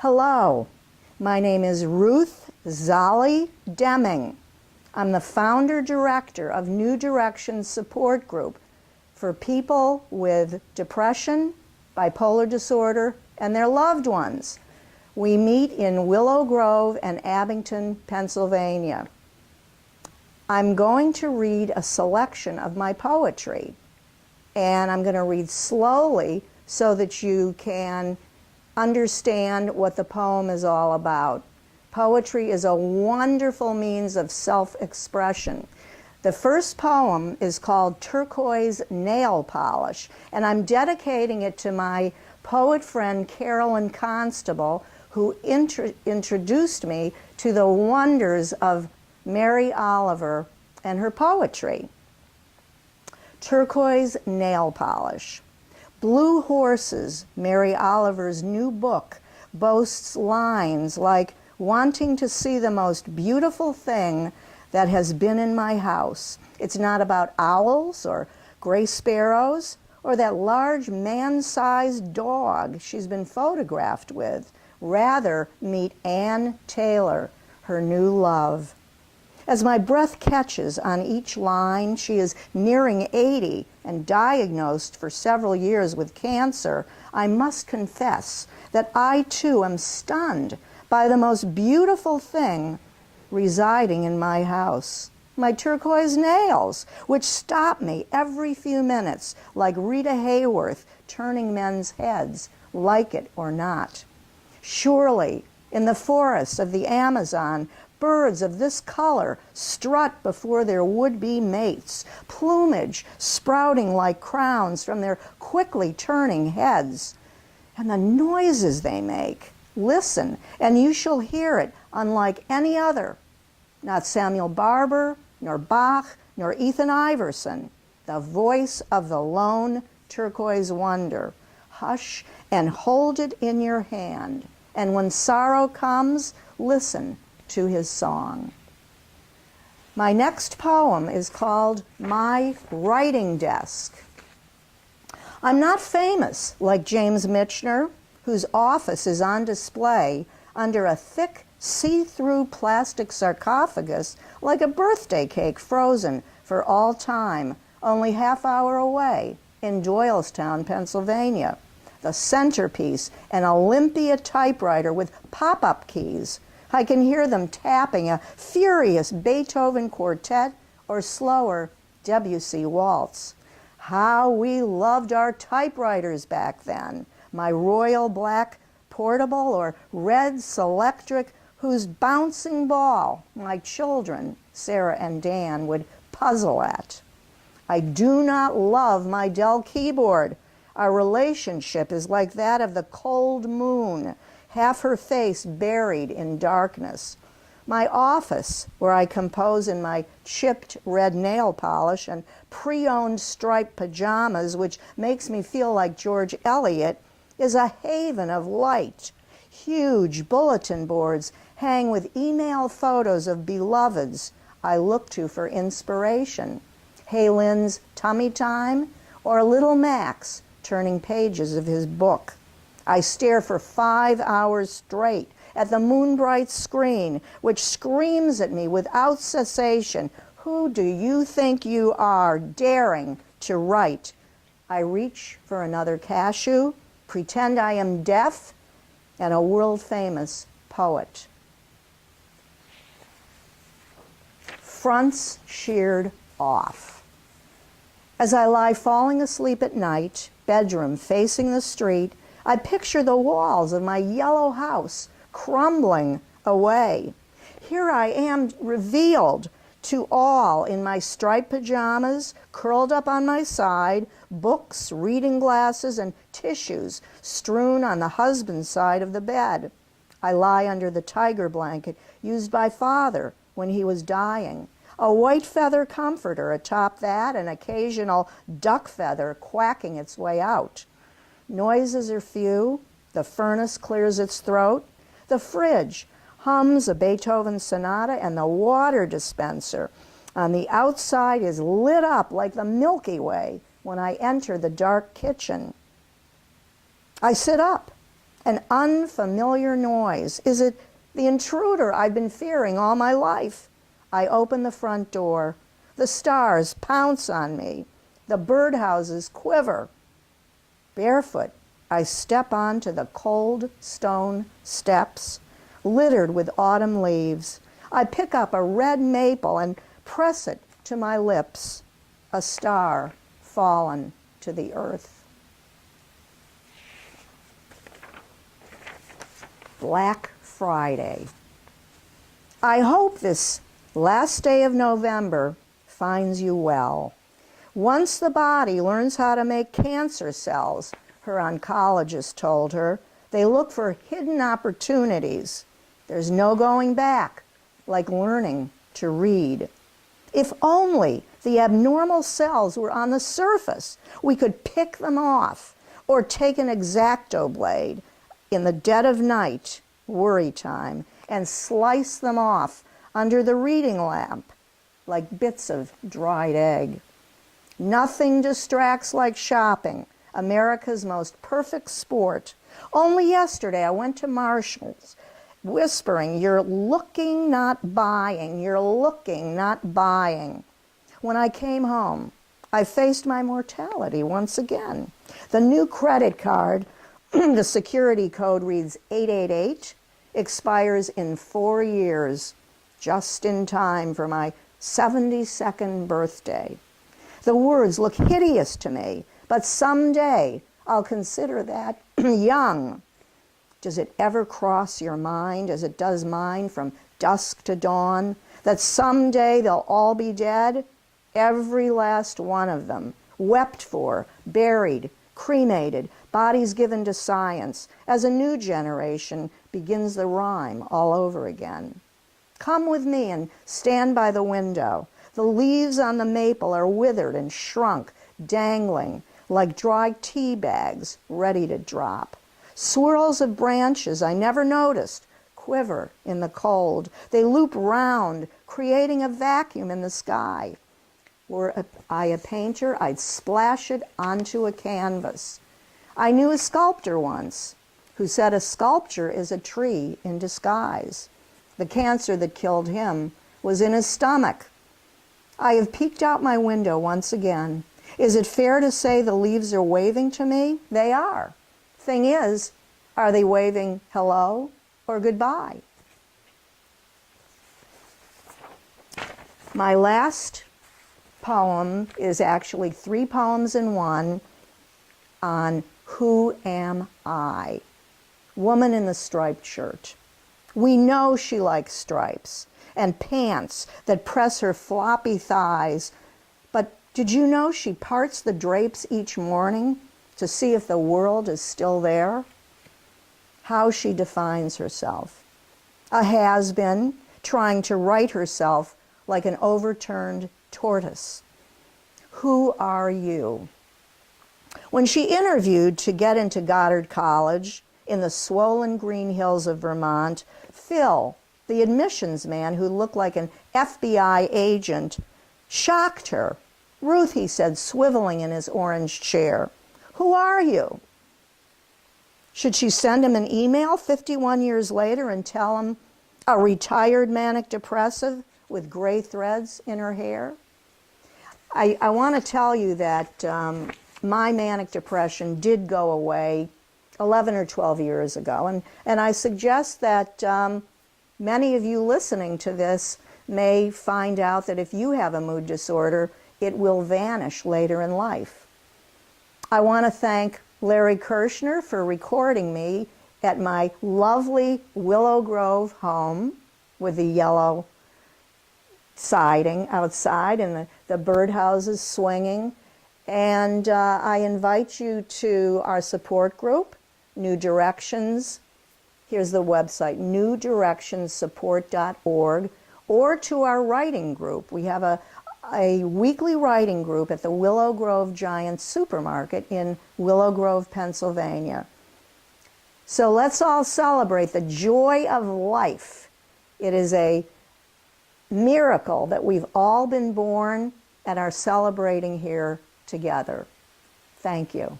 Hello, my name is Ruth Z Deming. I'm the founder-director of New Directions Support Group for people with depression, bipolar disorder, and their loved ones. We meet in Willow Grove and Abington, Pennsylvania. I'm going to read a selection of my poetry, and I'm going to read slowly so that you can understand what the poem is all about. Poetry is a wonderful means of self-expression. The first poem is called Turquoise Nail Polish, and I'm dedicating it to my poet friend Carolyn Constable, who introduced me to the wonders of Mary Oliver and her poetry. Turquoise Nail Polish. Blue Horses, Mary Oliver's new book, boasts lines like, "Wanting to see the most beautiful thing that has been in my house. It's not about owls or gray sparrows or that large man-sized dog she's been photographed with. Rather, meet Ann Taylor, her new love." As my breath catches on each line, she is nearing 80 and diagnosed for several years with cancer. I must confess that I too am stunned by the most beautiful thing residing in my house. My turquoise nails, which stop me every few minutes, like Rita Hayworth turning men's heads, like it or not. Surely, in the forests of the Amazon, birds of this color strut before their would-be mates, plumage sprouting like crowns from their quickly turning heads. And the noises they make, listen, and you shall hear it unlike any other. Not Samuel Barber, nor Bach, nor Ethan Iverson. The voice of the lone turquoise wonder. Hush and hold it in your hand. And when sorrow comes, listen to his song. My next poem is called My Writing Desk. I'm not famous like James Michener, whose office is on display under a thick see-through plastic sarcophagus like a birthday cake frozen for all time, only half-hour away in Doylestown, Pennsylvania. The centerpiece, an Olympia typewriter with pop-up keys. I can hear them tapping a furious Beethoven quartet or slower Debussy waltz. How we loved our typewriters back then. My Royal Black Portable or red Selectric, whose bouncing ball my children, Sarah and Dan, would puzzle at. I do not love my Dell keyboard. Our relationship is like that of the cold moon, half her face buried in darkness. My office, where I compose in my chipped red nail polish and pre-owned striped pajamas, which makes me feel like George Eliot, is a haven of light. Huge bulletin boards hang with email photos of beloveds I look to for inspiration. Hey Lynn's tummy time, or little Max turning pages of his book. I stare for 5 hours straight at the moonbright screen, which screams at me without cessation, "Who do you think you are, daring to write?" I reach for another cashew, pretend I am deaf, and a world-famous poet. Fronts sheared off. As I lie falling asleep at night, bedroom facing the street, I picture the walls of my yellow house crumbling away. Here I am revealed to all in my striped pajamas, curled up on my side, books, reading glasses, and tissues strewn on the husband's side of the bed. I lie under the tiger blanket used by Father when he was dying. A white feather comforter atop that, an occasional duck feather quacking its way out. Noises are few. The furnace clears its throat. The fridge hums a Beethoven sonata, and the water dispenser on the outside is lit up like the Milky Way when I enter the dark kitchen. I sit up. An unfamiliar noise. Is it the intruder I've been fearing all my life? I open the front door. The stars pounce on me. The birdhouses quiver. Barefoot, I step onto the cold stone steps, littered with autumn leaves. I pick up a red maple and press it to my lips. A star fallen to the earth. Black Friday. I hope this last day of November finds you well. Once the body learns how to make cancer cells, her oncologist told her, they look for hidden opportunities. There's no going back, like learning to read. If only the abnormal cells were on the surface, we could pick them off, or take an X-Acto blade in the dead of night, worry time, and slice them off under the reading lamp like bits of dried egg. Nothing distracts like shopping, America's most perfect sport. Only yesterday I went to Marshall's, whispering, "You're looking, not buying. You're looking, not buying." When I came home, I faced my mortality once again. The new credit card, the security code reads 888, expires in 4 years, just in time for my 72nd birthday. The words look hideous to me, but someday I'll consider that young. Does it ever cross your mind, as it does mine from dusk to dawn, that someday they'll all be dead? Every last one of them, wept for, buried, cremated, bodies given to science, as a new generation begins the rhyme all over again. Come with me and stand by the window. The leaves on the maple are withered and shrunk, dangling like dry tea bags ready to drop. Swirls of branches I never noticed quiver in the cold. They loop round, creating a vacuum in the sky. Were I a painter, I'd splash it onto a canvas. I knew a sculptor once who said a sculpture is a tree in disguise. The cancer that killed him was in his stomach. I have peeked out my window once again. Is it fair to say the leaves are waving to me? They are. Thing is, are they waving hello or goodbye? My last poem is actually 3 poems in one on Who Am I? Woman in the striped shirt. We know she likes stripes and pants that press her floppy thighs, but did you know she parts the drapes each morning to see if the world is still there? How she defines herself. A has-been trying to right herself like an overturned tortoise. Who are you? When she interviewed to get into Goddard College in the swollen green hills of Vermont, Phil, the admissions man who looked like an FBI agent, shocked her. Ruth, he said, swiveling in his orange chair, who are you? Should she send him an email 51 years later and tell him a retired manic depressive with gray threads in her hair? I want to tell you that my manic depression did go away 11 or 12 years ago. And I suggest that many of you listening to this may find out that if you have a mood disorder, it will vanish later in life. I want to thank Larry Kirshner for recording me at my lovely Willow Grove home with the yellow siding outside and the birdhouses swinging. And I invite you to our support group, New Directions. Here's the website, newdirectionsupport.org, or to our writing group. We have a weekly writing group at the Willow Grove Giant Supermarket in Willow Grove, Pennsylvania. So let's all celebrate the joy of life. It is a miracle that we've all been born and are celebrating here together. Thank you.